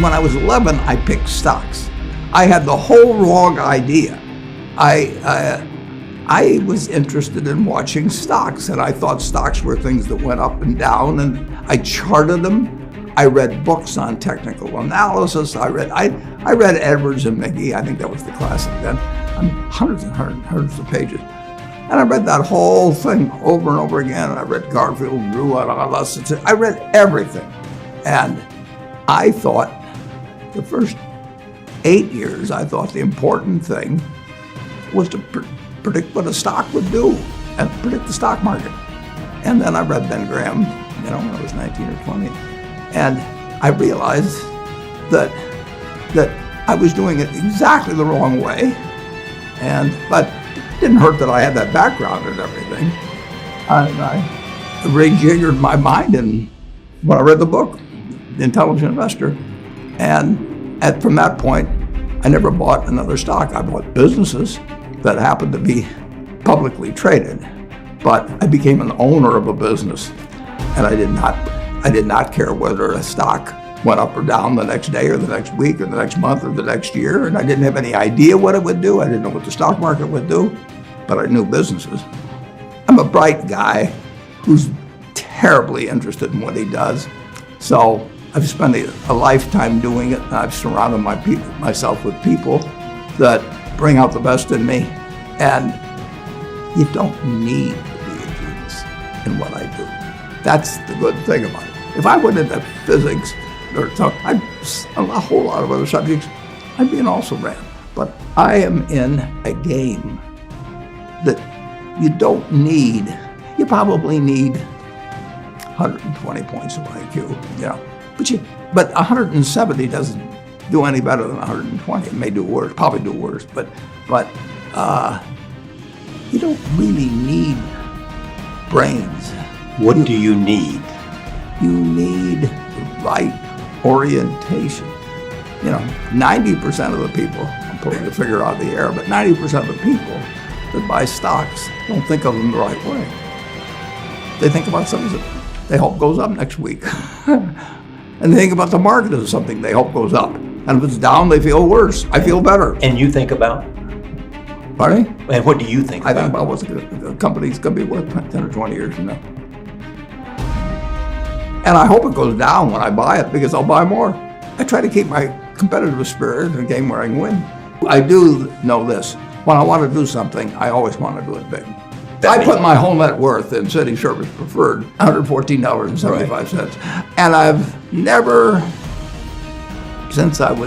When I was 11, I picked stocks. I had the whole wrong idea. I was interested in watching stocks, and I thought stocks were things that went up and down, and I charted them. I read books on technical analysis. I read Edwards and McGee. I think that was the classic then. Hundreds and hundreds of pages. And I read that whole thing over and over again. And I read Garfield, Drew, I read everything. And I thought the first 8 years, I thought the important thing was to predict what a stock would do and predict the stock market. And then I read Ben Graham, when I was 19 or 20. And I realized that I was doing it exactly the wrong way. But it didn't hurt that I had that background and everything. And I rejiggered my mind when I read the book, The Intelligent Investor. And from that point, I never bought another stock. I bought businesses that happened to be publicly traded, but I became an owner of a business, and I did not care whether a stock went up or down the next day or the next week or the next month or the next year, and I didn't have any idea what it would do. I didn't know what the stock market would do, but I knew businesses. I'm a bright guy who's terribly interested in what he does, so I've spent a lifetime doing it, and I've surrounded myself with people that bring out the best in me, and you don't need to be a genius in what I do. That's the good thing about it. If I went into physics or a whole lot of other subjects, I'd be an also-ran. But I am in a game that you don't need. You probably need 120 points of IQ, but 170 doesn't do any better than 120. It may do worse, probably do worse, but you don't really need brains. What do you need? You need the right orientation. 90% of the people, I'm pulling the figure out of the air, but 90% of the people that buy stocks don't think of them the right way. They think about something that they hope goes up next week. And they think about the market as something they hope goes up. And if it's down, they feel worse. I feel better. And you think about? Pardon me? And what do you think about? I think about what the company's going to be worth 10 or 20 years from now. And I hope it goes down when I buy it, because I'll buy more. I try to keep my competitive spirit in a game where I can win. I do know this. When I want to do something, I always want to do it big. I put my whole net worth in City Service Preferred, $114.75. Right. And I've never, since that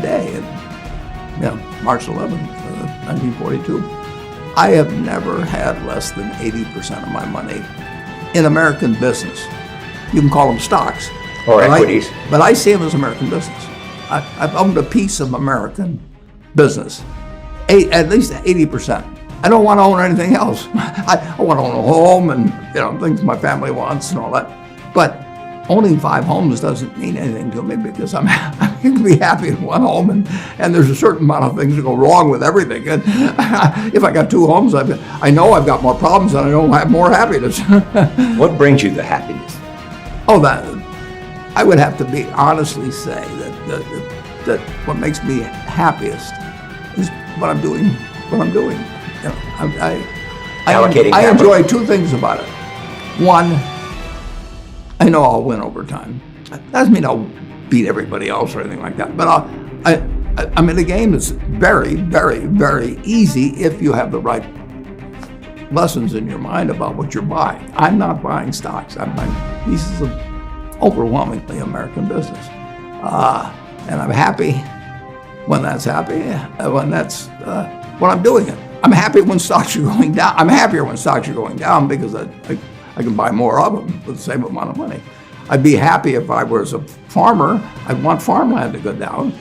day, March 11th, 1942, I have never had less than 80% of my money in American business. You can call them stocks. Or equities. But I see them as American business. I've owned a piece of American business, at least 80%. I don't want to own anything else. I want to own a home and things my family wants and all that. But owning 5 homes doesn't mean anything to me, because I can be happy in one home, and there's a certain amount of things that go wrong with everything. And if I got 2 homes, I know I've got more problems and I don't have more happiness. What brings you the happiness? That I would have to be honestly say that what makes me happiest is what I'm doing. I enjoy 2 things about it. One, I know I'll win over time. That doesn't mean I'll beat everybody else or anything like that, but I'm in a game that's very, very, very easy if you have the right lessons in your mind about what you're buying. I'm not buying stocks. I'm buying pieces of overwhelmingly American business. And I'm happy when that's when I'm doing it. I'm happy when stocks are going down. I'm happier when stocks are going down, because I can buy more of them with the same amount of money. I'd be happy if I was a farmer. I'd want farmland to go down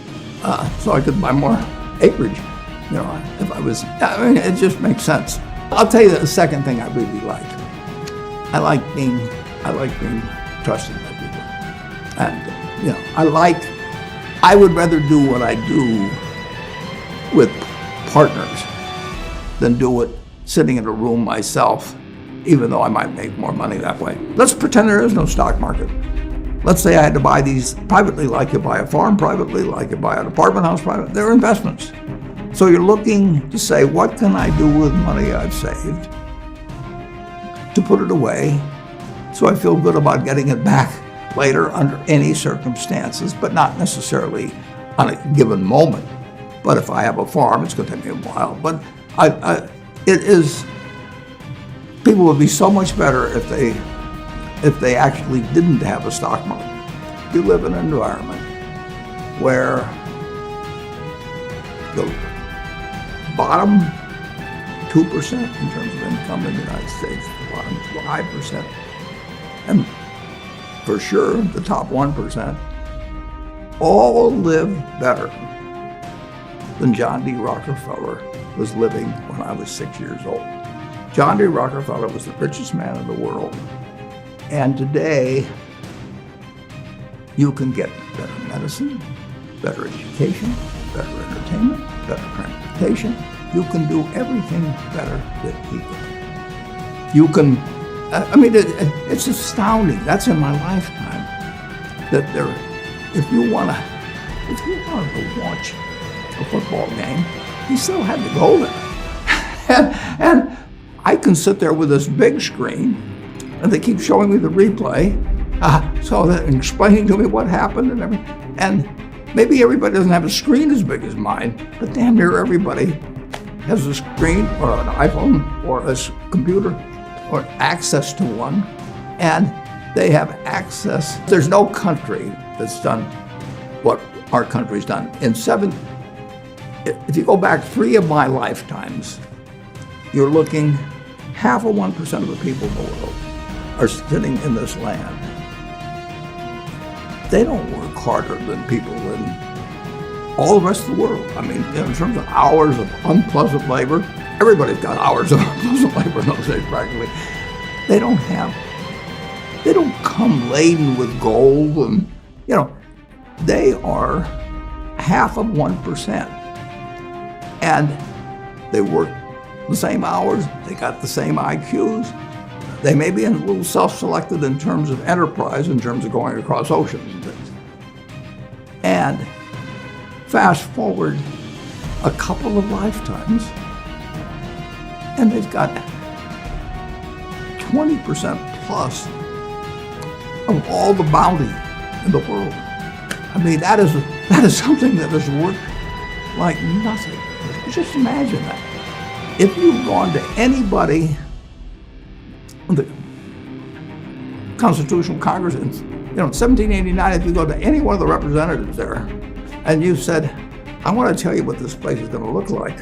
so I could buy more acreage. If I was, it just makes sense. I'll tell you the second thing I really like. I like being trusted by people. And, I would rather do what I do with partners than do it sitting in a room myself, even though I might make more money that way. Let's pretend there is no stock market. let's say I had to buy these privately, like you buy a farm privately, like you buy an apartment house privately. They're investments. So you're looking to say, what can I do with money I've saved to put it away so I feel good about getting it back later under any circumstances, but not necessarily on a given moment. But if I have a farm, it's going to take me a while. But people would be so much better if they actually didn't have a stock market. You live in an environment where the bottom 2% in terms of income in the United States, the bottom 5%, and for sure the top 1%, all live better than John D. Rockefeller was living when I was 6 years old. John D. Rockefeller was the richest man in the world. And today, you can get better medicine, better education, better entertainment, better transportation. You can do everything better than he could. You can, it's astounding. That's in my lifetime. That if you wanted to watch a football game, you still had to go there. and I can sit there with this big screen, and they keep showing me the replay, and explaining to me what happened and everything. And maybe everybody doesn't have a screen as big as mine, but damn near everybody has a screen or an iPhone or a computer or access to one, and they have access. There's no country that's done what our country's done. If you go back 3 of my lifetimes, you're looking 0.5% of the people in the world are sitting in this land. They don't work harder than people in all the rest of the world. I mean, in terms of hours of unpleasant labor, everybody's got hours of unpleasant labor in those days practically. They don't come laden with gold and, they are 0.5%. And they work the same hours, they got the same IQs. They may be a little self-selected in terms of enterprise, in terms of going across oceans and things. And fast forward a couple of lifetimes, and they've got 20% plus of all the bounty in the world. I mean, that is something that is worth like nothing. Just imagine that. If you've gone to anybody, the Constitutional Congress in 1789, if you go to any one of the representatives there, and you said, I want to tell you what this place is going to look like,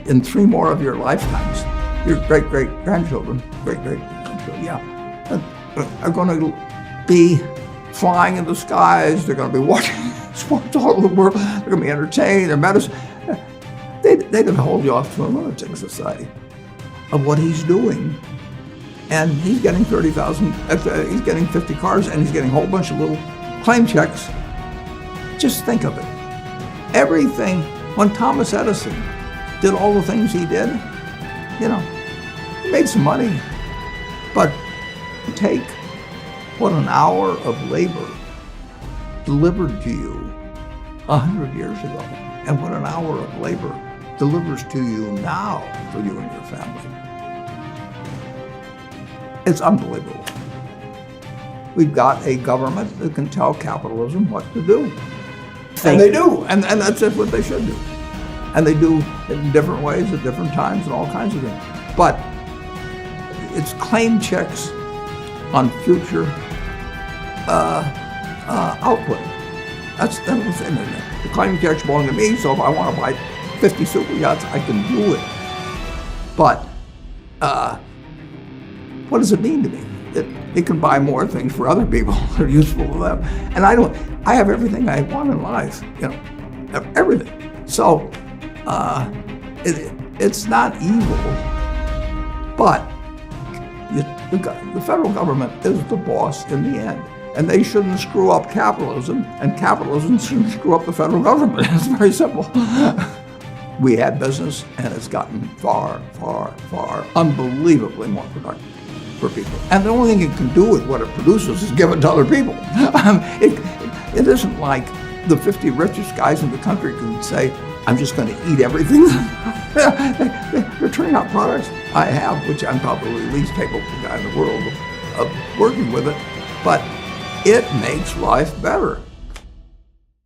in 3 more of your lifetimes, your great-great-grandchildren, are going to be flying in the skies, they're going to be watching sports all over the world, they're going to be entertained, their medicine. They'd hold you off to a lunatic society of what he's doing. And he's getting 30,000, he's getting 50 cars, and he's getting a whole bunch of little claim checks. Just think of it. Everything, when Thomas Edison did all the things he did, he made some money. But take what an hour of labor delivered to you 100 years ago, and what an hour of labor delivers to you now for you and your family. It's unbelievable. We've got a government that can tell capitalism what to do. And they do, and that's just what they should do. And they do it in different ways at different times and all kinds of things. But it's claim checks on future output. That's what's in it. The claim checks belong to me, so if I want to buy 50 super yachts, I can do it. But what does it mean to me? It can buy more things for other people that are useful to them. And I have everything I want in life, everything. So it's not evil, but the federal government is the boss in the end. And they shouldn't screw up capitalism, and capitalism shouldn't screw up the federal government. It's very simple. We had business, and it's gotten far, far, far unbelievably more productive. for people. And the only thing it can do with what it produces is give it to other people. It isn't like the 50 richest guys in the country can say, I'm just going to eat everything. They're turning out products I have, which I'm probably the least capable guy in the world of working with it, but it makes life better.